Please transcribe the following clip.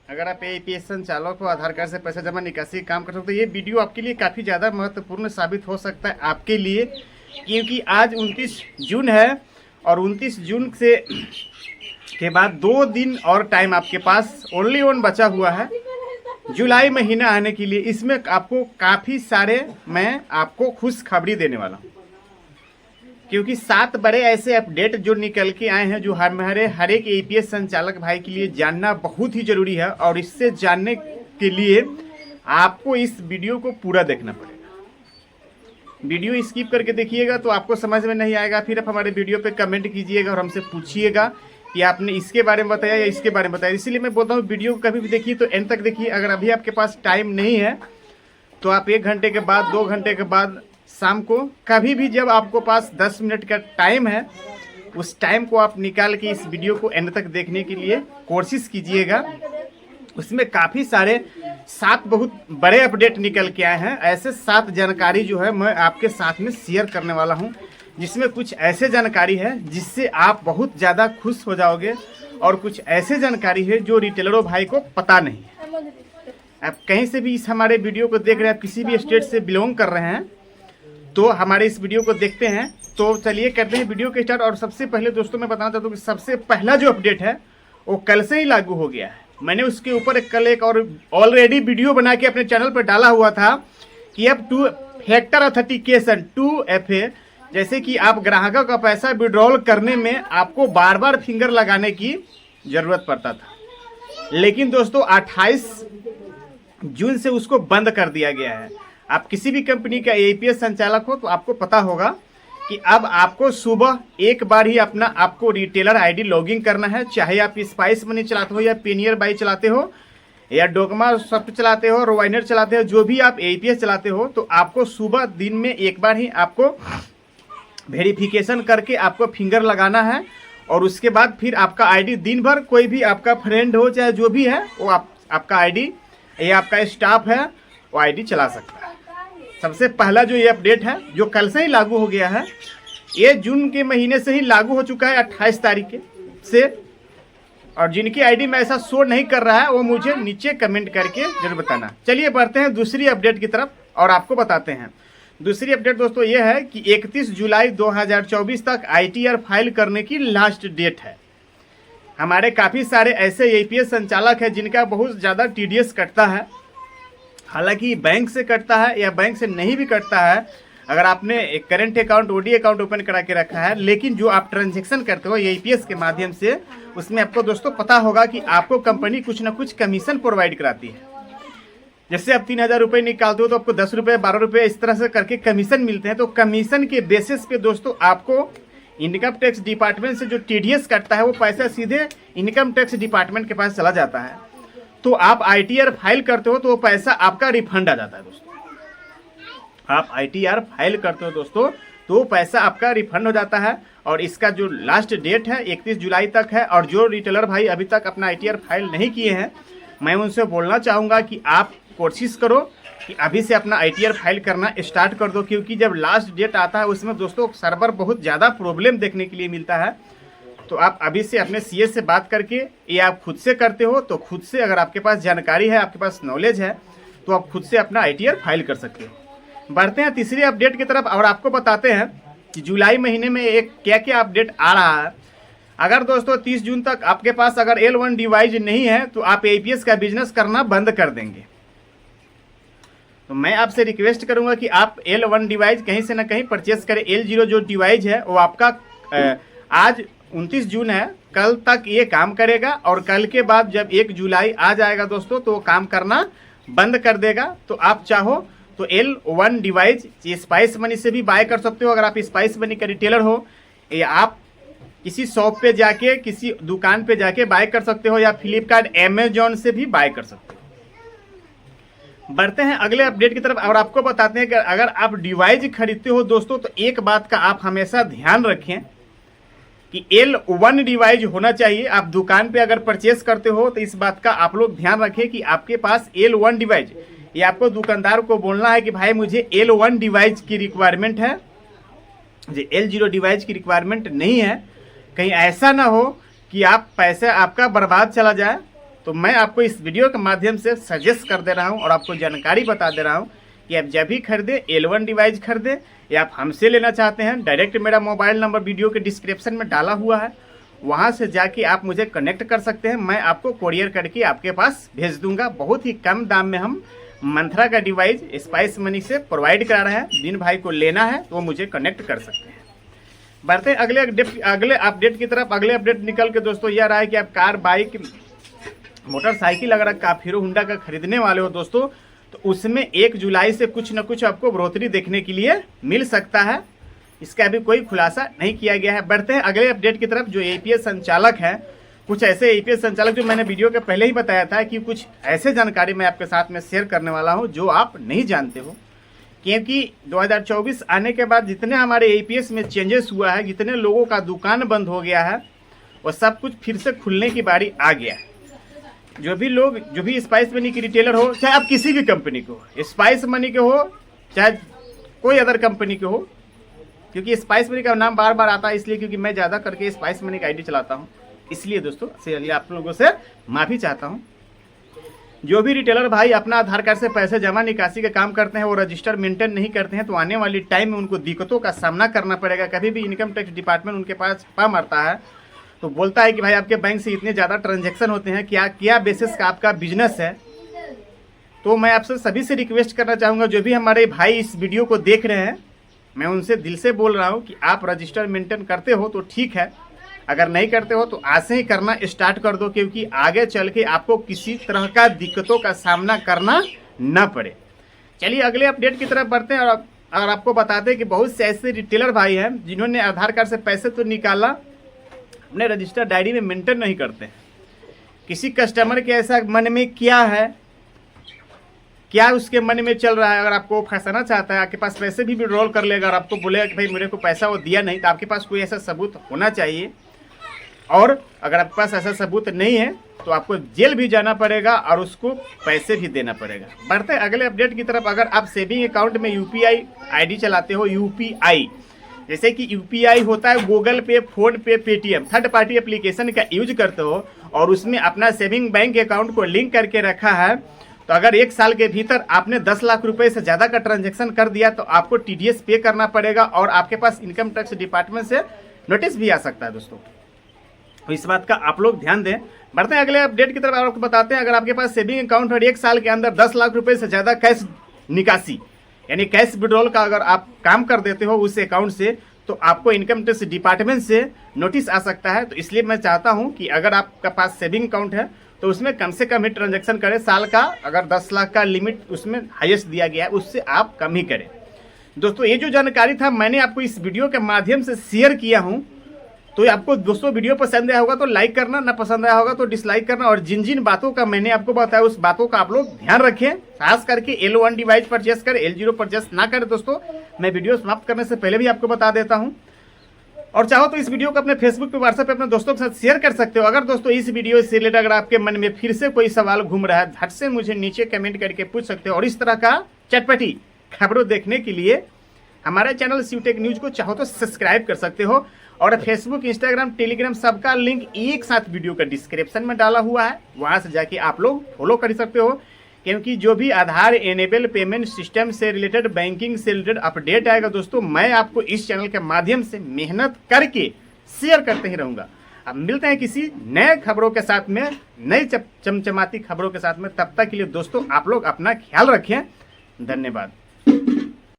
अगर आप एपीएस संचालक को आधार कार्ड से पैसा जमा निकासी काम कर सकते हो, ये वीडियो आपके लिए काफ़ी ज़्यादा महत्वपूर्ण साबित हो सकता है आपके लिए, क्योंकि आज 29 जून है और 29 जून से के बाद 2 दिन और टाइम आपके पास ओनली वन बचा हुआ है जुलाई महीना आने के लिए। इसमें आपको काफ़ी सारे मैं आपको खुशखबरी देने वाला हूँ, क्योंकि 7 बड़े ऐसे अपडेट जो निकल के आए हैं जो हमारे हर एक एपीएस संचालक भाई के लिए जानना बहुत ही ज़रूरी है। और इससे जानने के लिए आपको इस वीडियो को पूरा देखना पड़ेगा। वीडियो स्किप करके देखिएगा तो आपको समझ में नहीं आएगा, फिर आप हमारे वीडियो पे कमेंट कीजिएगा और हमसे पूछिएगा कि आपने इसके बारे में बताया या इसके बारे में बताया। इसीलिए मैं बोलता हूँ वीडियो को कभी भी देखिए तो एंड तक देखिए। अगर अभी आपके पास टाइम नहीं है तो आप 1 घंटे के बाद, 2 घंटे के बाद, शाम को कभी भी जब आपको पास 10 मिनट का टाइम है, उस टाइम को आप निकाल के इस वीडियो को एंड तक देखने के लिए कोशिश कीजिएगा। उसमें काफ़ी सारे 7 बहुत बड़े अपडेट निकल के आए हैं। ऐसे 7 जानकारी जो है मैं आपके साथ में शेयर करने वाला हूं, जिसमें कुछ ऐसे जानकारी है जिससे आप बहुत ज़्यादा खुश हो जाओगे और कुछ ऐसे जानकारी है जो रिटेलरों भाई को पता नहीं है। आप कहीं से भी इस हमारे वीडियो को देख रहे हैं, आप किसी भी स्टेट से बिलोंग कर रहे हैं तो हमारे इस वीडियो को देखते हैं। तो चलिए करते हैं वीडियो के स्टार्ट। और सबसे पहले दोस्तों मैं बताना चाहता हूँ कि सबसे पहला जो अपडेट है वो कल से ही लागू हो गया है। मैंने उसके ऊपर कल एक और ऑलरेडी वीडियो बना के अपने चैनल पर डाला हुआ था कि अब 2 फैक्टर ऑथेंटिकेशन 2FA, जैसे कि आप ग्राहकों का पैसा विड्रॉल करने में आपको बार बार फिंगर लगाने की ज़रूरत पड़ता था, लेकिन दोस्तों 28 जून से उसको बंद कर दिया गया है। आप किसी भी कंपनी का एपीएस संचालक हो तो आपको पता होगा कि अब आपको सुबह एक बार ही अपना आपको रिटेलर आईडी लॉगिन करना है। चाहे आप स्पाइस मनी चलाते हो या पेनियर बाई चलाते हो या डोकमा सॉफ्ट चलाते हो, रोवाइनर चलाते हो, जो भी आप एपीएस चलाते हो, तो आपको सुबह दिन में एक बार ही आपको वेरिफिकेशन करके आपको फिंगर लगाना है। और उसके बाद फिर आपका आईडी दिन भर कोई भी आपका फ्रेंड हो चाहे जो भी है वो आपका आईडी या आपका स्टाफ है वो आईडी चला सकता है। सबसे पहला जो ये अपडेट है जो कल से ही लागू हो गया है, ये जून के महीने से ही लागू हो चुका है 28 तारीख से। और जिनकी आईडी में ऐसा शो नहीं कर रहा है वो मुझे नीचे कमेंट करके जरूर बताना। चलिए बढ़ते हैं दूसरी अपडेट की तरफ और आपको बताते हैं। दूसरी अपडेट दोस्तों ये है कि 31 जुलाई 2024 तक आईटीआर फाइल करने की लास्ट डेट है। हमारे काफ़ी सारे ऐसे एपीएस संचालक हैं जिनका बहुत ज़्यादा टीडीएस कटता है, हालांकि बैंक से कटता है या बैंक से नहीं भी कटता है अगर आपने एक current account OD account open करा के रखा है। लेकिन जो आप ट्रांजैक्शन करते हो एपीएस के माध्यम से, उसमें आपको दोस्तों पता होगा कि आपको कंपनी कुछ ना कुछ कमीशन प्रोवाइड कराती है। जैसे आप 3000 रुपये निकालते हो तो आपको 10 रुपये 12 रुपये इस तरह से करके कमीशन मिलते हैं। तो कमीशन के बेसिस पे दोस्तों आपको इनकम टैक्स डिपार्टमेंट से जो टीडीएस कटता है वो पैसा सीधे इनकम टैक्स डिपार्टमेंट के पास चला जाता है। तो आप आईटीआर फाइल करते हो तो वो पैसा आपका रिफंड आ जाता है दोस्तों। आप आईटीआर फाइल करते हो दोस्तों तो पैसा आपका रिफंड हो जाता है। और इसका जो लास्ट डेट है 31 जुलाई तक है। और जो रिटेलर भाई अभी तक अपना आईटीआर फाइल नहीं किए हैं, मैं उनसे बोलना चाहूँगा कि आप कोशिश करो कि अभी से अपना आईटीआर फाइल करना स्टार्ट कर दो, क्योंकि जब लास्ट डेट आता है उसमें दोस्तों सर्वर बहुत ज़्यादा प्रॉब्लम देखने के लिए मिलता है। तो आप अभी से अपने सीए से बात करके, ये आप खुद से करते हो तो खुद से, अगर आपके पास जानकारी है, आपके पास नॉलेज है, तो आप खुद से अपना आईटीआर फाइल कर सकते हो। बढ़ते हैं तीसरी अपडेट की तरफ और आपको बताते हैं कि जुलाई महीने में एक क्या क्या अपडेट आ रहा है। अगर दोस्तों 30 जून तक आपके पास अगर L1 डिवाइस नहीं है तो आप एपीएस का बिजनेस करना बंद कर देंगे। तो मैं आपसे रिक्वेस्ट करूंगा कि आप L1 डिवाइस कहीं से ना कहीं परचेस करें। L0 जो डिवाइस है वो आपका आज 29 जून है, कल तक ये काम करेगा और कल के बाद जब 1 जुलाई आ जाएगा दोस्तों तो वो काम करना बंद कर देगा। तो आप चाहो तो L1 डिवाइस स्पाइस मनी से भी बाय कर सकते हो। अगर आप स्पाइस मनी का रिटेलर हो या आप किसी शॉप पे जाके, किसी दुकान पे जाके बाय कर सकते हो, या फ्लिपकार्ट अमेजॉन से भी बाय कर सकते हो। बढ़ते हैं अगले अपडेट की तरफ और आपको बताते हैं कि अगर आप डिवाइस खरीदते हो दोस्तों तो एक बात का आप हमेशा ध्यान रखें कि L1 डिवाइस होना चाहिए। आप दुकान पे अगर परचेस करते हो तो इस बात का आप लोग ध्यान रखें कि आपके पास L1 डिवाइस, ये आपको दुकानदार को बोलना है कि भाई मुझे L1 डिवाइस की रिक्वायरमेंट है, मुझे L0 डिवाइस की रिक्वायरमेंट नहीं है। कहीं ऐसा ना हो कि आप पैसा आपका बर्बाद चला जाए। तो मैं आपको इस वीडियो के माध्यम से सजेस्ट कर दे रहा हूँ और आपको जानकारी बता दे रहा हूँ कि आप जब भी खरीदें L1 डिवाइस खरीदें या आप हमसे लेना चाहते हैं, डायरेक्ट मेरा मोबाइल नंबर वीडियो के डिस्क्रिप्शन में डाला हुआ है, वहाँ से जाके आप मुझे कनेक्ट कर सकते हैं। मैं आपको कोरियर करके आपके पास भेज दूंगा। बहुत ही कम दाम में हम मंत्रा का डिवाइस स्पाइस मनी से प्रोवाइड करा रहे हैं। जिन भाई को लेना है तो वो मुझे कनेक्ट कर सकते हैं। बढ़ते हैं अगले अपडेट की तरफ। अगले अपडेट निकल के दोस्तों यह रहा है कि आप कार, बाइक, मोटरसाइकिल अगर आप हीरो होंडा का खरीदने वाले हो दोस्तों, तो उसमें 1 जुलाई से कुछ न कुछ आपको बढ़ोतरी देखने के लिए मिल सकता है। इसका अभी कोई खुलासा नहीं किया गया है। बढ़ते हैं अगले अपडेट की तरफ। जो APS संचालक हैं, कुछ ऐसे APS संचालक जो मैंने वीडियो के पहले ही बताया था कि कुछ ऐसे जानकारी मैं आपके साथ में शेयर करने वाला हूं जो आप नहीं जानते हो, क्योंकि 2024 आने के बाद जितने हमारे APS में चेंजेस हुआ है, जितने लोगों का दुकान बंद हो गया है, वो सब कुछ फिर से खुलने की बारी आ गया है। जो भी स्पाइस मनी की रिटेलर हो, चाहे आप किसी भी कंपनी के हो, स्पाइस मनी के हो चाहे कोई अदर कंपनी के हो, क्योंकि स्पाइस मनी का नाम बार बार आता है इसलिए क्योंकि मैं ज़्यादा करके स्पाइस मनी का ID चलाता हूँ, इसलिए दोस्तों चलिए आप लोगों से माफ़ी चाहता हूँ। जो भी रिटेलर भाई अपना आधार कार्ड से पैसे जमा निकासी का काम करते हैं, वो रजिस्टर मेंटेन नहीं करते हैं, तो आने वाली टाइम में उनको दिक्कतों का सामना करना पड़ेगा। कभी भी इनकम टैक्स डिपार्टमेंट उनके पास छापा मारता है तो बोलता है कि भाई आपके बैंक से इतने ज़्यादा ट्रांजैक्शन होते हैं, क्या बेसिस का आपका बिजनेस है। तो मैं आपसे सभी से रिक्वेस्ट करना चाहूँगा, जो भी हमारे भाई इस वीडियो को देख रहे हैं, मैं उनसे दिल से बोल रहा हूँ कि आप रजिस्टर मेंटेन करते हो तो ठीक है, अगर नहीं करते हो तो आज से ही करना स्टार्ट कर दो, क्योंकि आगे चल के आपको किसी तरह का दिक्कतों का सामना करना न पड़े। चलिए अगले अपडेट की तरफ बढ़ते हैं और आपको बताते हैं कि बहुत से ऐसे रिटेलर भाई हैं जिन्होंने आधार कार्ड से पैसे तो निकाला, अपने रजिस्टर डायरी में मेंटेन नहीं करते हैं। किसी कस्टमर के ऐसा मन में क्या है, क्या उसके मन में चल रहा है, अगर आपको फंसाना चाहता है, आपके पास पैसे भी विड्रॉल कर लेगा और आपको बोलेगा कि भाई मेरे को पैसा वो दिया नहीं, तो आपके पास कोई ऐसा सबूत होना चाहिए। और अगर आपके पास ऐसा सबूत नहीं है तो आपको जेल भी जाना पड़ेगा और उसको पैसे भी देना पड़ेगा। बढ़ते हैं अगले अपडेट की तरफ। अगर आप सेविंग अकाउंट में UPI ID चलाते हो, UPI जैसे कि UPI होता है गूगल पे, फोन पे, पेटीएम, थर्ड पार्टी एप्लीकेशन का यूज करते हो और उसमें अपना सेविंग बैंक अकाउंट को लिंक करके रखा है, तो अगर 1 साल के भीतर आपने 10 लाख रुपए से ज़्यादा का ट्रांजैक्शन कर दिया तो आपको TDS पे करना पड़ेगा और आपके पास इनकम टैक्स डिपार्टमेंट से नोटिस भी आ सकता है दोस्तों। तो इस बात का आप लोग ध्यान दें। बढ़ते हैं अगले अपडेट की तरफ। आपको बताते हैं, अगर आपके पास सेविंग अकाउंट और 1 साल के अंदर 10 लाख रुपए से ज़्यादा कैश निकासी यानी कैश विड्रॉल का अगर आप काम कर देते हो उस अकाउंट से, तो आपको इनकम टैक्स डिपार्टमेंट से नोटिस आ सकता है। तो इसलिए मैं चाहता हूं कि अगर आपका पास सेविंग अकाउंट है तो उसमें कम से कम ही ट्रांजैक्शन करें। साल का अगर 10 लाख का लिमिट उसमें हाईएस्ट दिया गया है, उससे आप कम ही करें। दोस्तों ये जो जानकारी था मैंने आपको इस वीडियो के माध्यम से शेयर किया हूं। तो आपको दोस्तों वीडियो पसंद आया होगा तो लाइक करना, ना पसंद आया होगा तो डिसलाइक करना। और जिन जिन बातों का मैंने आपको बताया उस बातों का आप लोग ध्यान रखें। खास करके L1 डिवाइस परचेस करें, L0 परचेस ना करें। दोस्तों मैं वीडियो समाप्त करने से पहले भी आपको बता देता हूं, और चाहो तो इस वीडियो को अपने फेसबुक पे, व्हाट्सएप पे अपने दोस्तों के साथ शेयर कर सकते हो। अगर दोस्तों इस वीडियो से रिलेटेड अगर आपके मन में फिर से कोई सवाल घूम रहा है, झट से मुझे नीचे कमेंट करके पूछ सकते हो। और इस तरह का चटपटी खबरों देखने के लिए हमारे चैनल शिवटेक न्यूज को चाहो तो सब्सक्राइब कर सकते हो। और फेसबुक, इंस्टाग्राम, टेलीग्राम सबका लिंक एक साथ वीडियो का डिस्क्रिप्शन में डाला हुआ है, वहां से जाके आप लोग फॉलो कर सकते हो। क्योंकि जो भी आधार एनेबल पेमेंट सिस्टम से रिलेटेड, बैंकिंग से रिलेटेड अपडेट आएगा दोस्तों, मैं आपको इस चैनल के माध्यम से मेहनत करके शेयर करते ही रहूँगा। अब मिलते हैं किसी नए खबरों के साथ में, नई चमचमाती खबरों के साथ में। तब तक के लिए दोस्तों आप लोग अपना ख्याल रखें। धन्यवाद।